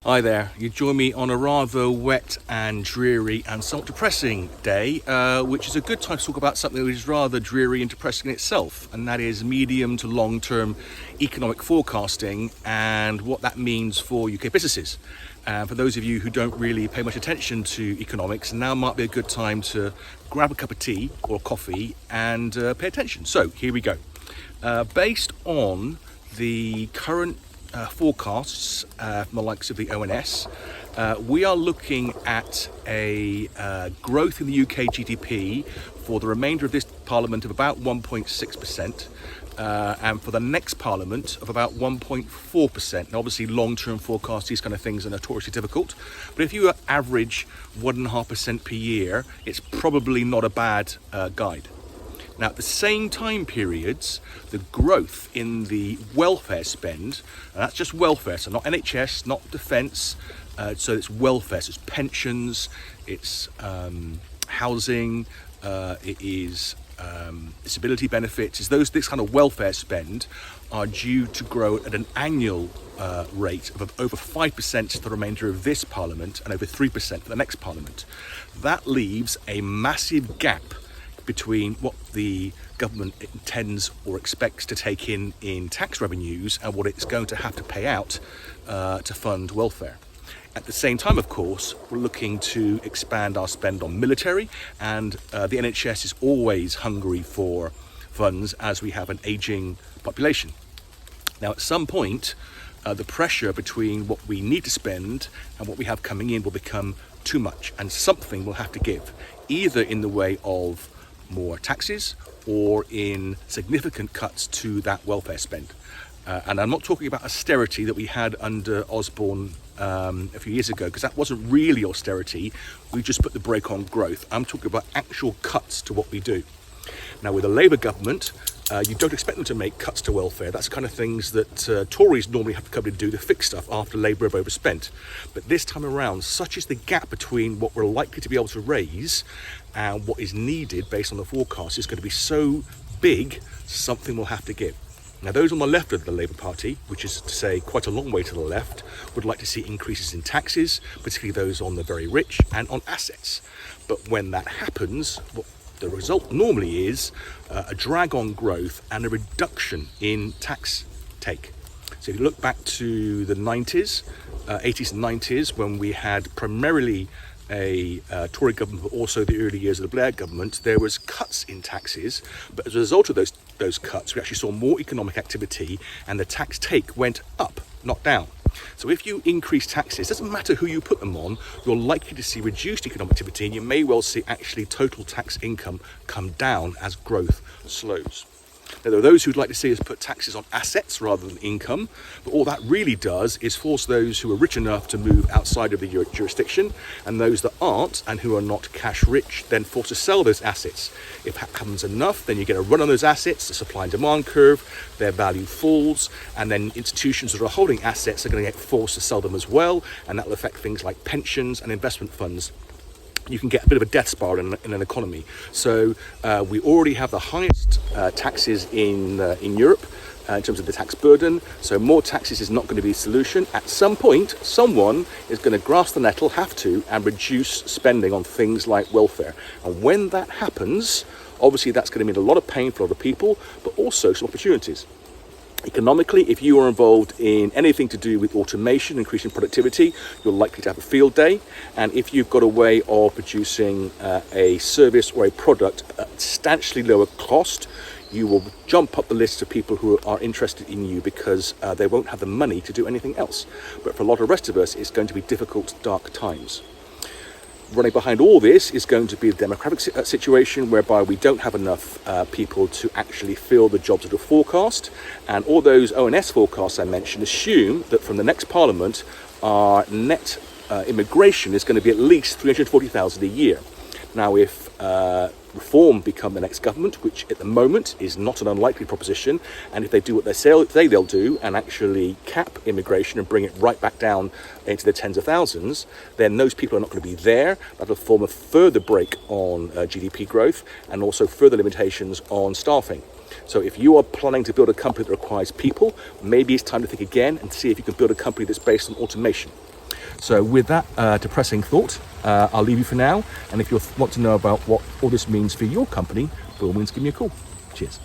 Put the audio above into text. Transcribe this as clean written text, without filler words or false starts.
Hi there, you join me on a rather wet and dreary and somewhat depressing day, which is a good time to talk about something which is rather dreary and depressing in itself, and that is medium to long-term economic forecasting and what that means for UK businesses. For those of you who don't really pay much attention to economics, now might be a good time to grab a cup of tea or coffee and pay attention. So here we go. Based on the current forecasts from the likes of the ONS, we are looking at a growth in the UK GDP for the remainder of this Parliament of about 1.6%, and for the next Parliament of about 1.4%. Now, obviously, long-term forecasts, these kind of things are notoriously difficult, but if you average 1.5% per year, it's probably not a bad guide. Now, at the same time periods, the growth in the welfare spend, and that's just welfare, so not NHS, not defence, so it's welfare, so it's pensions, it's housing, it is disability benefits, it's this kind of welfare spend are due to grow at an annual rate of over 5% for the remainder of this Parliament and over 3% for the next Parliament. That leaves a massive gap between what the government intends or expects to take in tax revenues and what it's going to have to pay out to fund welfare. At the same time, of course, we're looking to expand our spend on military, and the NHS is always hungry for funds as we have an ageing population. Now, at some point, the pressure between what we need to spend and what we have coming in will become too much, and something will have to give, either in the way of more taxes or in significant cuts to that welfare spend. And I'm not talking about austerity that we had under Osborne a few years ago, because that wasn't really austerity. We just put the brake on growth. I'm talking about actual cuts to what we do. Now, with a Labour government, you don't expect them to make cuts to welfare. That's the kind of things that Tories normally have to come in and do to fix stuff after Labour have overspent. But this time around, such is the gap between what we're likely to be able to raise and what is needed based on the forecast is going to be so big, something will have to give. Now, those on the left of the Labour Party, which is to say quite a long way to the left, would like to see increases in taxes, particularly those on the very rich and on assets. But when that happens, what the result normally is a drag on growth and a reduction in tax take. So if you look back to the 90s, 80s and 90s, when we had primarily a Tory government, but also the early years of the Blair government, there was cuts in taxes. But as a result of those cuts, we actually saw more economic activity and the tax take went up, not down. So if you increase taxes, it doesn't matter who you put them on, you're likely to see reduced economic activity, and you may well see actually total tax income come down as growth slows. Now, there are those who'd like to see us put taxes on assets rather than income, but all that really does is force those who are rich enough to move outside of the jurisdiction, and those that aren't and who are not cash rich then forced to sell those assets. If that happens enough, then you get a run on those assets, the supply and demand curve, their value falls, and then institutions that are holding assets are going to get forced to sell them as well, and that will affect things like pensions and investment funds. You can get a bit of a death spiral in an economy. So we already have the highest taxes in Europe in terms of the tax burden. So more taxes is not going to be the solution. At some point, someone is going to grasp the nettle, have to, and reduce spending on things like welfare. And when that happens, obviously that's going to mean a lot of pain for a lot of people, but also some opportunities. Economically, if you are involved in anything to do with automation, increasing productivity, you're likely to have a field day. And if you've got a way of producing a service or a product at substantially lower cost, you will jump up the list of people who are interested in you because they won't have the money to do anything else. But for a lot of the rest of us, it's going to be difficult, dark times. Running behind all this is going to be the demographic situation whereby we don't have enough people to actually fill the jobs that are forecast. And all those ONS forecasts I mentioned assume that from the next Parliament, our net immigration is going to be at least 340,000 a year. Now, if Reform become the next government, which at the moment is not an unlikely proposition, and if they do what they say they'll do and actually cap immigration and bring it right back down into the tens of thousands, then those people are not going to be there. That'll form a further brake on GDP growth and also further limitations on staffing. So if you are planning to build a company that requires people, maybe it's time to think again and see if you can build a company that's based on automation. So with that depressing thought, I'll leave you for now. And if you want to know about what all this means for your company, by all means give me a call. Cheers.